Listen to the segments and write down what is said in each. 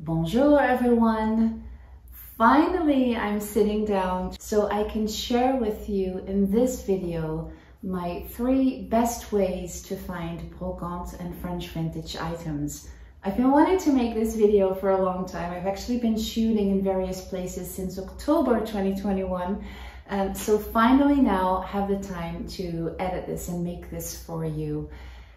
Bonjour everyone! Finally, I'm sitting down so I can share with you in this video my 3 best ways to find brocante and French vintage items. I've been wanting to make this video for a long time. I've actually been shooting in various places since October 2021. So finally now have the time to edit this and make this for you.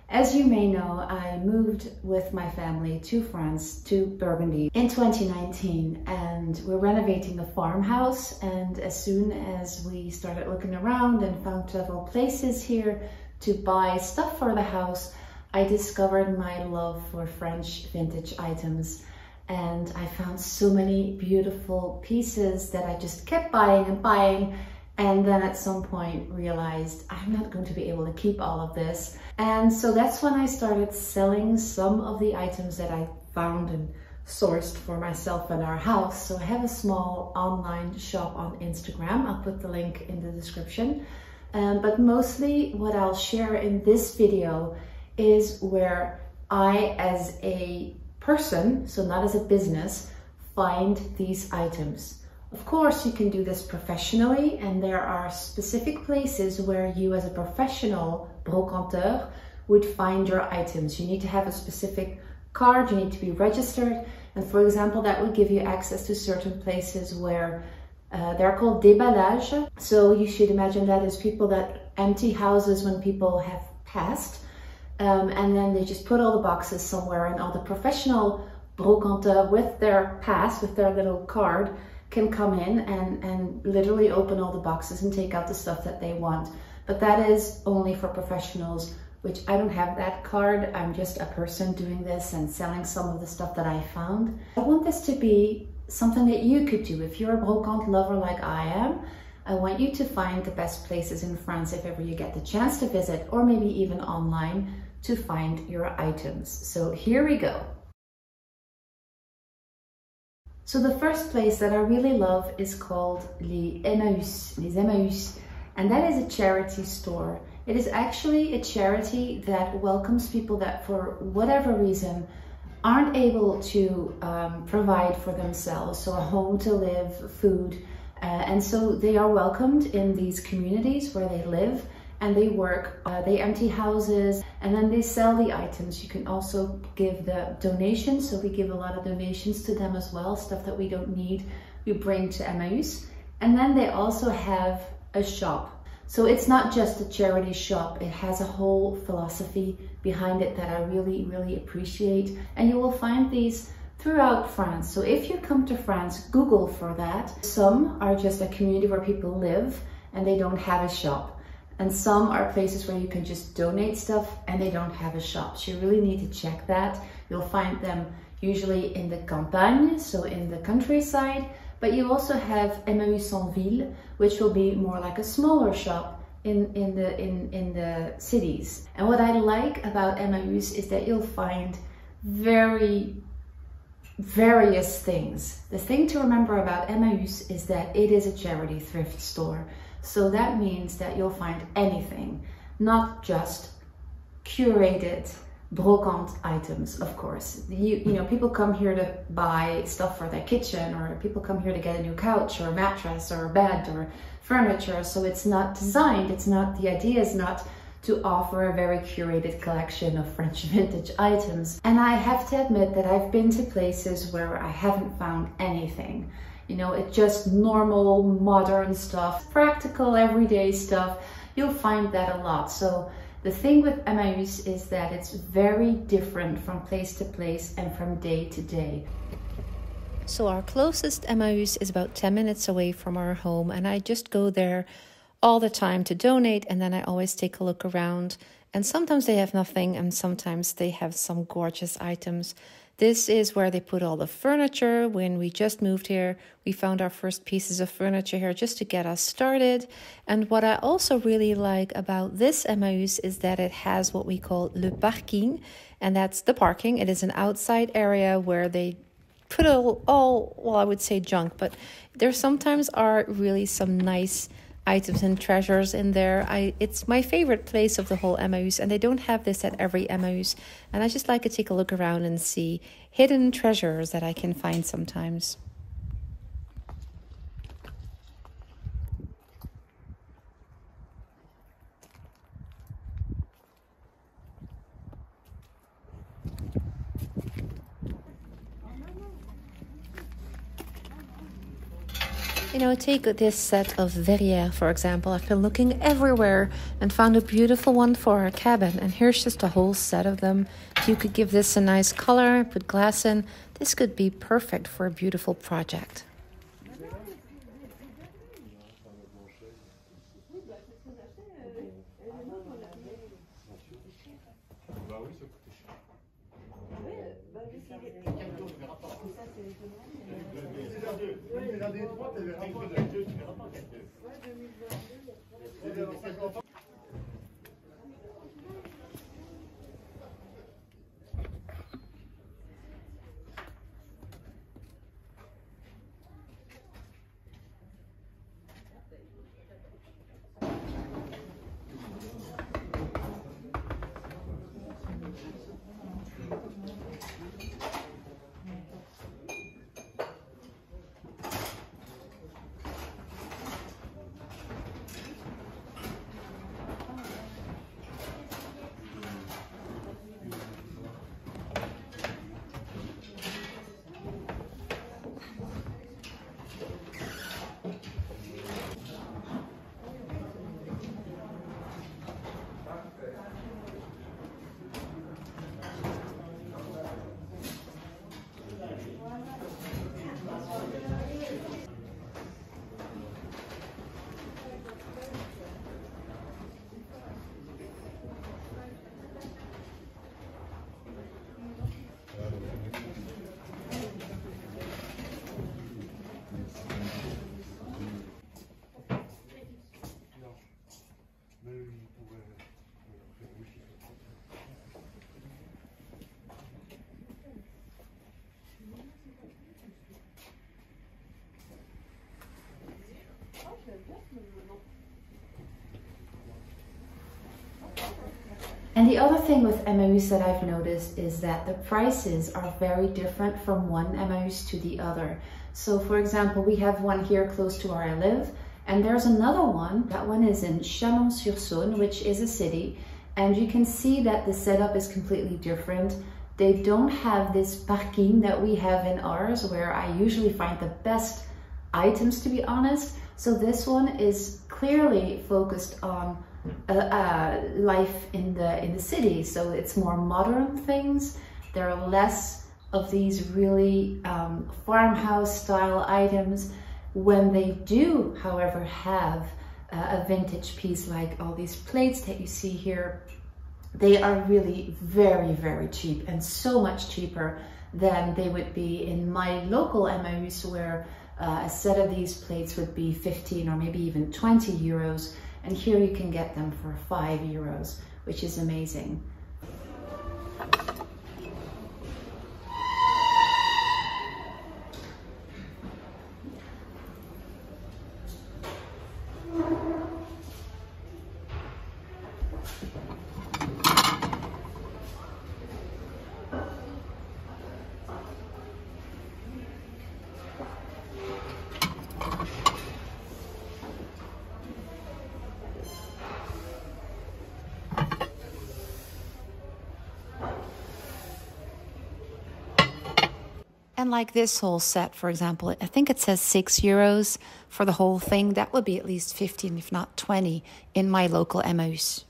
As you may know, I moved with my family to France, to Burgundy in 2019, and we're renovating the farmhouse. And as soon as we started looking around and found several places here to buy stuff for the house, I discovered my love for French vintage items. And I found so many beautiful pieces that I just kept buying and buying. And then at some point realized I'm not going to be able to keep all of this. And so that's when I started selling some of the items that I found and sourced for myself and our house. So I have a small online shop on Instagram. I'll put the link in the description. But mostly what I'll share in this video is where I, as a person, so not as a business, find these items. Of course, you can do this professionally, and there are specific places where you as a professional brocanteur would find your items. You need to have a specific card, you need to be registered, and for example, that would give you access to certain places where they're called déballage. So you should imagine that as people that empty houses when people have passed, and then they just put all the boxes somewhere, and all the professional brocanteurs with their pass, with their little card, can come in and literally open all the boxes and take out the stuff that they want. But that is only for professionals, which I don't have that card. I'm just a person doing this and selling some of the stuff that I found. I want this to be something that you could do. If you're a brocante lover like I am, I want you to find the best places in France if ever you get the chance to visit, or maybe even online, to find your items. So here we go. So the first place that I really love is called les Emmaüs, and that is a charity store. It is actually a charity that welcomes people that for whatever reason aren't able to provide for themselves, so a home to live, food, and so they are welcomed in these communities where they live. And they work, they empty houses, and then they sell the items. You can also give the donations, so we give a lot of donations to them as well, stuff that we don't need, we bring to Emmaüs. And then they also have a shop. So it's not just a charity shop, it has a whole philosophy behind it that I really, really appreciate. And you will find these throughout France. So if you come to France, Google for that. Some are just a community where people live and they don't have a shop. And some are places where you can just donate stuff and they don't have a shop. So you really need to check that. You'll find them usually in the campagne, so in the countryside, but you also have Emmaüs en ville, which will be more like a smaller shop in the cities. And what I like about Emmaüs is that you'll find various things. The thing to remember about Emmaüs is that it is a charity thrift store. So that means that you'll find anything, not just curated brocante items, of course. You know, people come here to buy stuff for their kitchen, or people come here to get a new couch or a mattress or a bed or furniture. So it's not designed, the idea is not to offer a very curated collection of French vintage items. And I have to admit that I've been to places where I haven't found anything. You know, it's just normal, modern stuff, practical, everyday stuff. You'll find that a lot. So the thing with Emmaüs is that it's very different from place to place and from day to day. So our closest Emmaüs is about 10 minutes away from our home, and I just go there all the time to donate, and then I always take a look around. And sometimes they have nothing, and sometimes they have some gorgeous items. This is where they put all the furniture. When we just moved here, we found our first pieces of furniture here just to get us started. And what I also really like about this Emmaüs is that it has what we call le parking, and that's the parking. It is an outside area where they put all well, I would say junk, but there sometimes are really some nice items and treasures in there. It's my favorite place of the whole Emmaus, and they don't have this at every Emmaus. And I just like to take a look around and see hidden treasures that I can find sometimes. You know, take this set of verrières, for example. I've been looking everywhere and found a beautiful one for our cabin. And here's just a whole set of them. If you could give this a nice color, put glass in, this could be perfect for a beautiful project. And the other thing with Emmaus that I've noticed is that the prices are very different from one Emmaus to the other. So for example, we have one here close to where I live, and there's another one. That one is in Chalon-sur-Saône, which is a city, and you can see that the setup is completely different. They don't have this parking that we have in ours, where I usually find the best items, to be honest. So this one is clearly focused on life in the city. So it's more modern things. There are less of these really farmhouse style items. When they do, however, have a vintage piece like all these plates that you see here, they are really very, very cheap, and so much cheaper than they would be in my local Emmaus, where a set of these plates would be 15 or maybe even 20 euros. And here you can get them for 5 euros, which is amazing. And like this whole set, for example, I think it says 6 euros for the whole thing. That would be at least 15, if not 20, in my local Emmaus.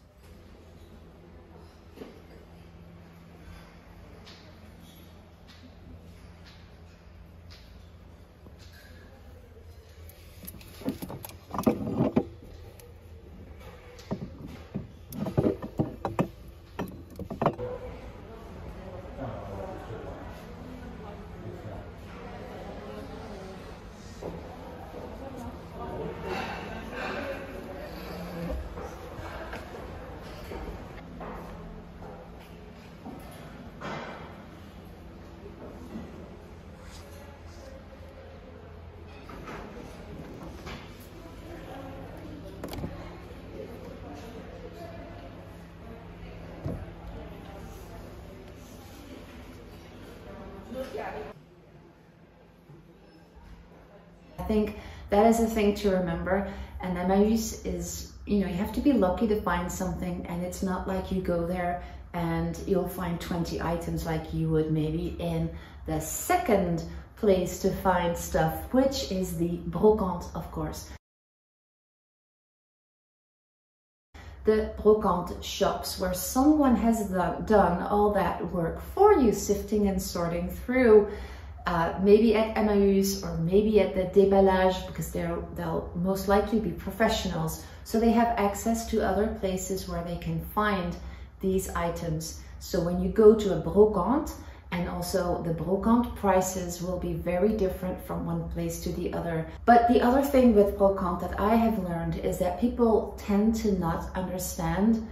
I think that is a thing to remember. And Emmaüs is, you know, you have to be lucky to find something, and it's not like you go there and you'll find 20 items like you would maybe in the second place to find stuff, which is the brocante, of course. The brocante shops, where someone has done all that work for you, sifting and sorting through, maybe at Emmaüs or maybe at the déballage, because they'll most likely be professionals, so they have access to other places where they can find these items. So when you go to a brocante, and also the brocante prices will be very different from one place to the other. But the other thing with brocante that I have learned is that people tend to not understand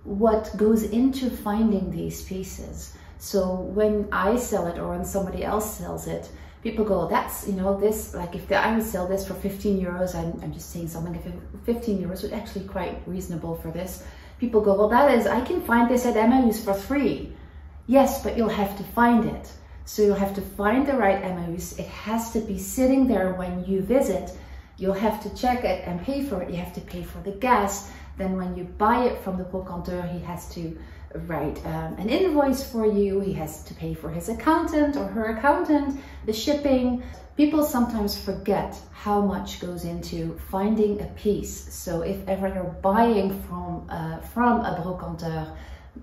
what goes into finding these pieces. So when I sell it or when somebody else sells it, people go, that's, you know, this, like if I would sell this for 15 euros, I'm just saying something, if 15 euros was actually quite reasonable for this. People go, well, that is, I can find this at Emmaüs for free. Yes, but you'll have to find it. So you'll have to find the right Emmaüs. It has to be sitting there when you visit. You'll have to check it and pay for it. You have to pay for the gas. Then when you buy it from the brocanteur, he has to write an invoice for you. He has to pay for his accountant or her accountant, the shipping. People sometimes forget how much goes into finding a piece. So if ever you're buying from a brocanteur,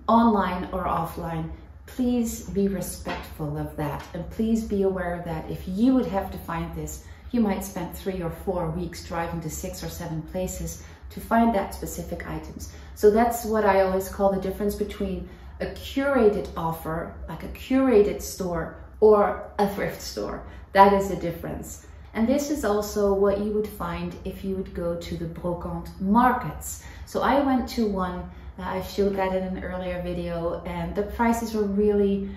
online or offline, please be respectful of that, and please be aware that if you would have to find this, you might spend 3 or 4 weeks driving to 6 or 7 places to find that specific items. So that's what I always call the difference between a curated offer, like a curated store, or a thrift store. That is the difference. And this is also what you would find if you would go to the brocante markets. So I went to one, I showed that in an earlier video, and the prices were really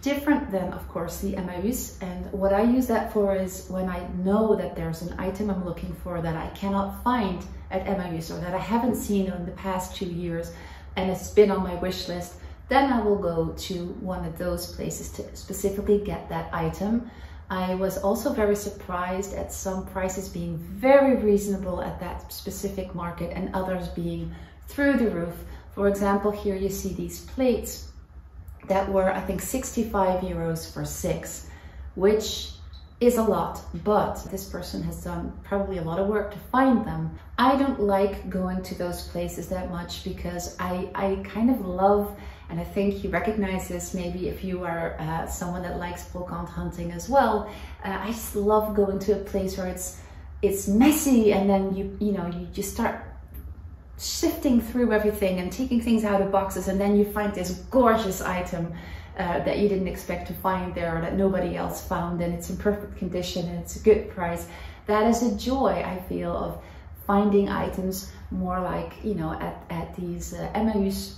different than, of course, the Emmaüs. And what I use that for is when I know that there's an item I'm looking for that I cannot find at Emmaüs, or that I haven't seen in the past 2 years and it's been on my wish list, then I will go to one of those places to specifically get that item. I was also very surprised at some prices being very reasonable at that specific market and others being through the roof. For example, here you see these plates that were, I think, 65 euros for 6, which is a lot, but this person has done probably a lot of work to find them. I don't like going to those places that much because I kind of love, and I think you recognize this maybe if you are someone that likes brocante hunting as well. I just love going to a place where it's messy, and then you just start sifting through everything and taking things out of boxes, and then you find this gorgeous item that you didn't expect to find there, or that nobody else found, and it's in perfect condition and it's a good price. That is a joy, I feel, of finding items more like, you know, at these Emmaüs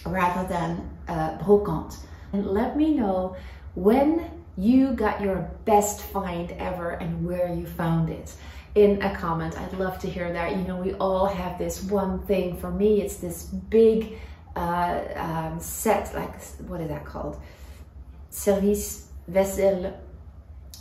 rather than brocante. And let me know when you got your best find ever and where you found it in a comment. I'd love to hear that. You know, we all have this one thing. For me, it's this big set, like, what is that called? Service Vaisselle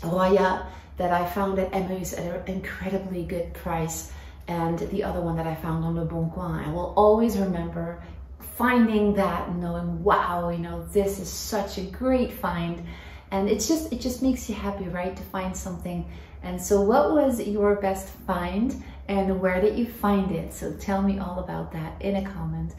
Roya, that I found at Emmaüs at an incredibly good price, and the other one that I found on Le Bon Coin. I will always remember finding that and knowing, wow, you know, this is such a great find. And it just makes you happy, right, to find something. And so what was your best find and where did you find it? So tell me all about that in a comment.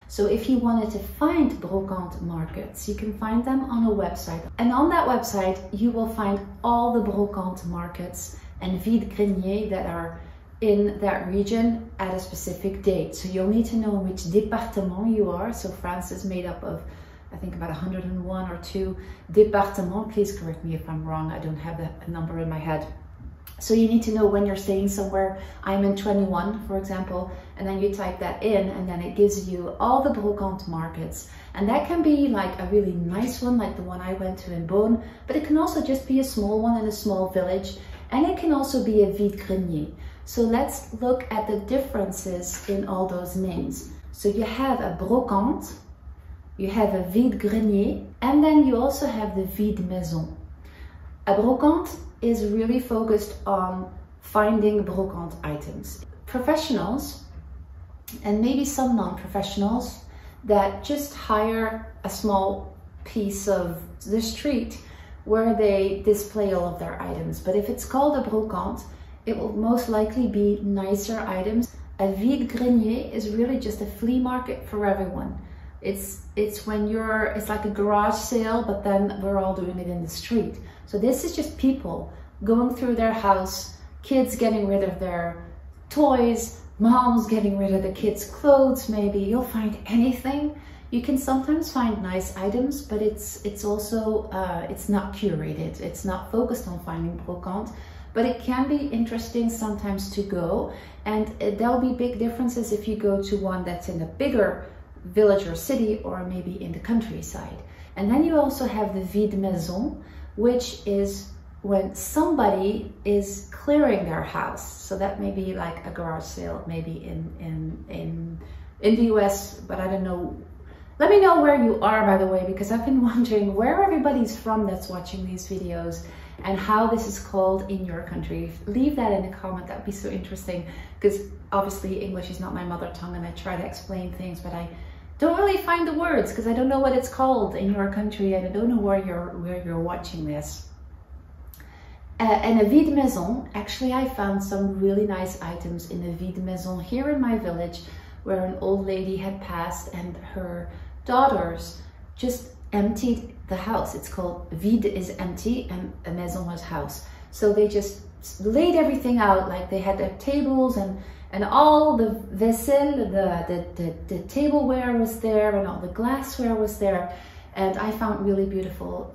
So if you wanted to find brocante markets, you can find them on a website. And on that website, you will find all the brocante markets and vide-greniers that are in that region at a specific date. So you'll need to know in which département you are. So France is made up of, I think, about 101 or 2 départements. Please correct me if I'm wrong. I don't have that number in my head. So you need to know when you're staying somewhere. I'm in 21, for example, and then you type that in, and then it gives you all the brocante markets. And that can be like a really nice one, like the one I went to in Beaune, but it can also just be a small one in a small village, and it can also be a vide-grenier. So let's look at the differences in all those names. So you have a brocante, you have a vide-grenier, and then you also have the vide-maison. A brocante is really focused on finding brocante items. Professionals, and maybe some non-professionals, that just hire a small piece of the street where they display all of their items. But if it's called a brocante, it will most likely be nicer items. A vide-grenier is really just a flea market for everyone. It's like a garage sale, but then we're all doing it in the street. So this is just people going through their house, kids getting rid of their toys, moms getting rid of the kids' clothes. Maybe you'll find anything. You can sometimes find nice items, but it's also it's not curated. It's not focused on finding brocante, but it can be interesting sometimes to go. And there'll be big differences if you go to one that's in a bigger village or city, or maybe in the countryside. And then you also have the vide-maison, which is when somebody is clearing their house. So that may be like a garage sale, maybe in the US, but I don't know. Let me know where you are, by the way, because I've been wondering where everybody's from that's watching these videos and how this is called in your country. Leave that in a comment, that'd be so interesting, because obviously English is not my mother tongue and I try to explain things, but I don't really find the words because I don't know what it's called in your country and I don't know where you're watching this. And a vide-maison, actually I found some really nice items in a vide-maison here in my village, where an old lady had passed and her daughters just emptied the house. It's called vide is empty and a maison was house. So they just laid everything out, like they had their tables and all the vaisselle, the tableware was there and all the glassware was there. And I found really beautiful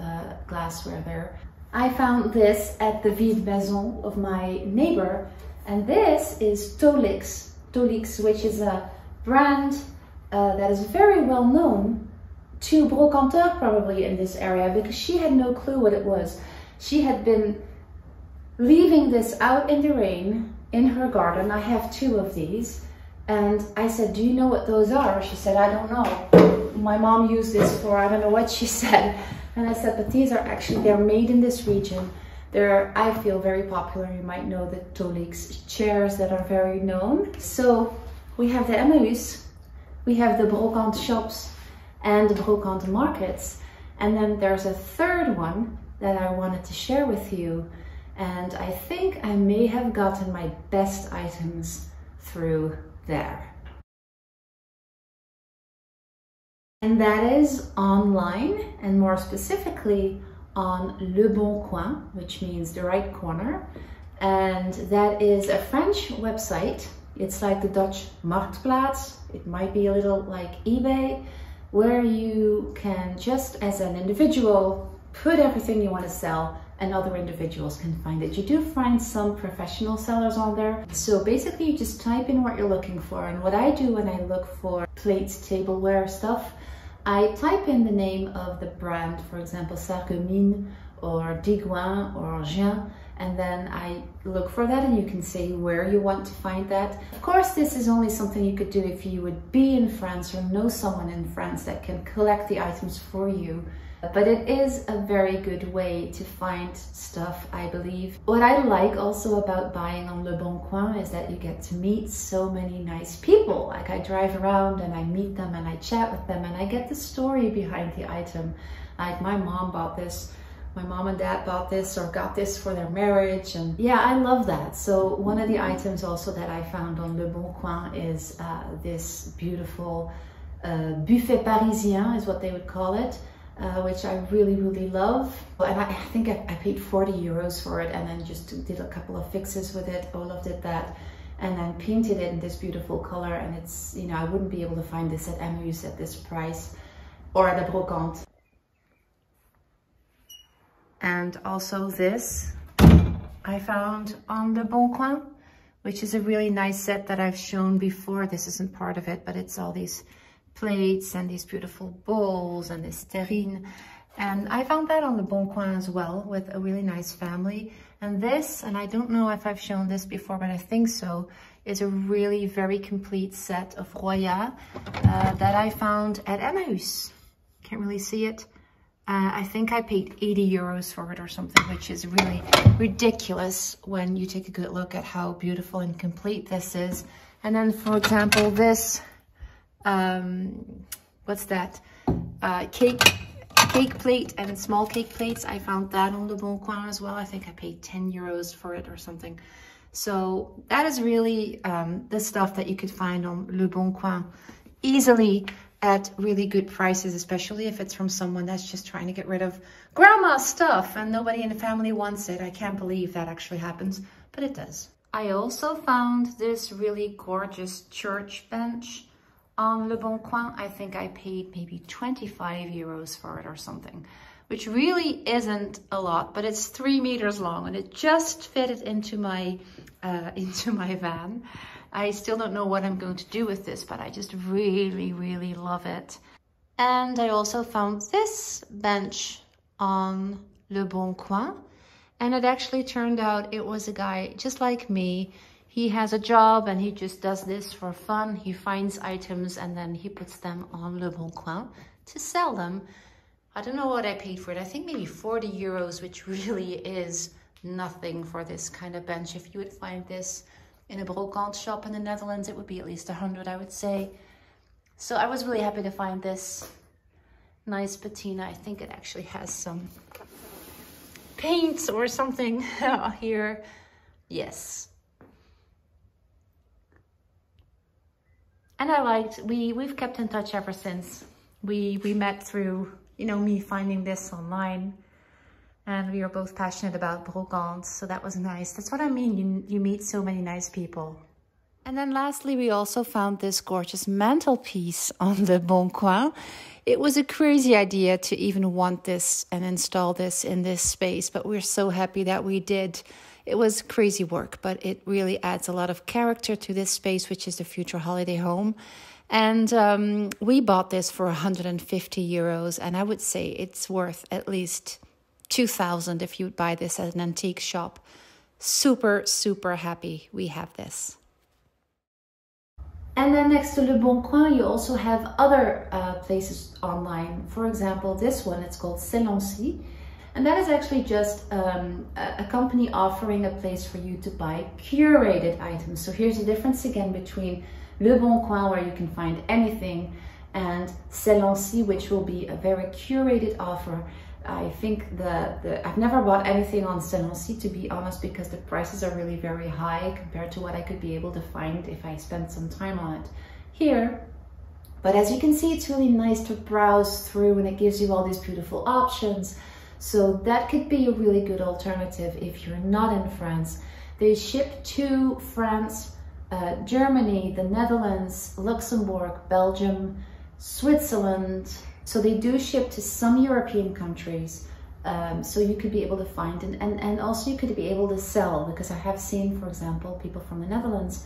glassware there. I found this at the vide-maison of my neighbor, and this is Tolix, which is a brand that is very well known to brocanteurs probably in this area, because she had no clue what it was. She had been leaving this out in the rain in her garden. I have 2 of these, and I said, do you know what those are? She said, I don't know. My mom used this for, I don't know what she said. And I said, but these are actually, they're made in this region. They're, I feel, very popular. You might know the Tolix chairs that are very known. So we have the Marloes, we have the brocante shops and the brocante markets. And then there's a third one that I wanted to share with you. And I think I may have gotten my best items through there. And that is online, and more specifically on Le Bon Coin, which means the right corner. And that is a French website. It's like the Dutch Marktplaats. It might be a little like eBay, where you can just as an individual put everything you want to sell and other individuals can find it. You do find some professional sellers on there. So basically you just type in what you're looking for. And what I do when I look for plates, tableware stuff, I type in the name of the brand, for example, Sarreguemines or Digoin or Jean, and then I look for that, and you can say where you want to find that. Of course, this is only something you could do if you would be in France or know someone in France that can collect the items for you. But it is a very good way to find stuff, I believe. What I like also about buying on Le Bon Coin is that you get to meet so many nice people. Like, I drive around and I meet them and I chat with them and I get the story behind the item. Like, my mom bought this, my mom and dad bought this or got this for their marriage, and yeah, I love that. So one of the items also that I found on Le Bon Coin is this beautiful buffet parisien is what they would call it. Which I really, really love. And I think I paid 40 euros for it, and then just did a couple of fixes with it. Olav did that, and then painted it in this beautiful color. And it's, you know, I wouldn't be able to find this at Marloes at this price, or at a brocante. And also this I found on Le Bon Coin, which is a really nice set that I've shown before. This isn't part of it, but it's all these plates and these beautiful bowls and this terrine. And I found that on Le Bon Coin as well, with a really nice family. And this, and I don't know if I've shown this before, but I think so, is a really very complete set of Royale that I found at Marloes. Can't really see it. I think I paid 80 euros for it or something, which is really ridiculous when you take a good look at how beautiful and complete this is. And then, for example, this, what's that? Cake plate and small cake plates. I found that on Le Bon Coin as well. I think I paid 10 euros for it or something. So that is really the stuff that you could find on Le Bon Coin easily at really good prices, especially if it's from someone that's just trying to get rid of grandma's stuff and nobody in the family wants it. I can't believe that actually happens, but it does. I also found this really gorgeous church bench on Le Bon Coin. I think I paid maybe 25 euros for it or something, which really isn't a lot, but it's 3 meters long and it just fitted into my van. I still don't know what I'm going to do with this, but I just really, really love it. And I also found this bench on Le Bon Coin, and it actually turned out it was a guy just like me. He has a job and he just does this for fun. He finds items and then he puts them on Le Bon Coin to sell them. I don't know what I paid for it. I think maybe 40 euros, which really is nothing for this kind of bench. If you would find this in a brocante shop in the Netherlands, it would be at least 100, I would say. So I was really happy to find this nice patina. I think it actually has some paint or something here. Yes. And I liked, we've kept in touch ever since. We met through, you know, me finding this online. And we are both passionate about brocante, so that was nice. That's what I mean, you meet so many nice people. And then lastly, we also found this gorgeous mantelpiece on Le Bon Coin. It was a crazy idea to even want this and install this in this space, but we're so happy that we did. It was crazy work, but it really adds a lot of character to this space, which is the future holiday home. And we bought this for 150 euros, and I would say it's worth at least 2,000 if you would buy this at an antique shop. Super, super happy we have this. And then next to Le Bon Coin, you also have other places online. For example, this one, it's called Nitty. And that is actually just a company offering a place for you to buy curated items. So here's the difference again between Le Bon Coin, where you can find anything, and Nitty, which will be a very curated offer. I think I've never bought anything on Nitty, to be honest, because the prices are really very high compared to what I could be able to find if I spent some time on it here. But as you can see, it's really nice to browse through and it gives you all these beautiful options. So that could be a really good alternative if you're not in France. They ship to France, Germany, the Netherlands, Luxembourg, Belgium, Switzerland. So they do ship to some European countries, so you could be able to find, and also you could be able to sell, because I have seen, for example, people from the Netherlands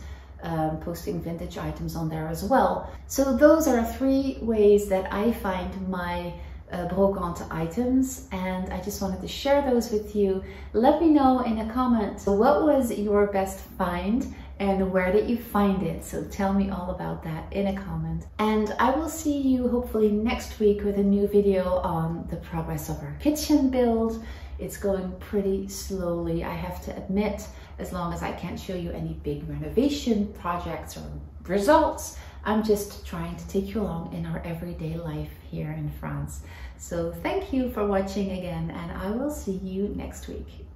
posting vintage items on there as well. So those are 3 ways that I find my brocante items, and I just wanted to share those with you. Let me know in a comment, what was your best find and where did you find it? So tell me all about that in a comment. And I will see you hopefully next week with a new video on the progress of our kitchen build. It's going pretty slowly, I have to admit, as long as I can't show you any big renovation projects or results. I'm just trying to take you along in our everyday life here in France. So thank you for watching again, and I will see you next week.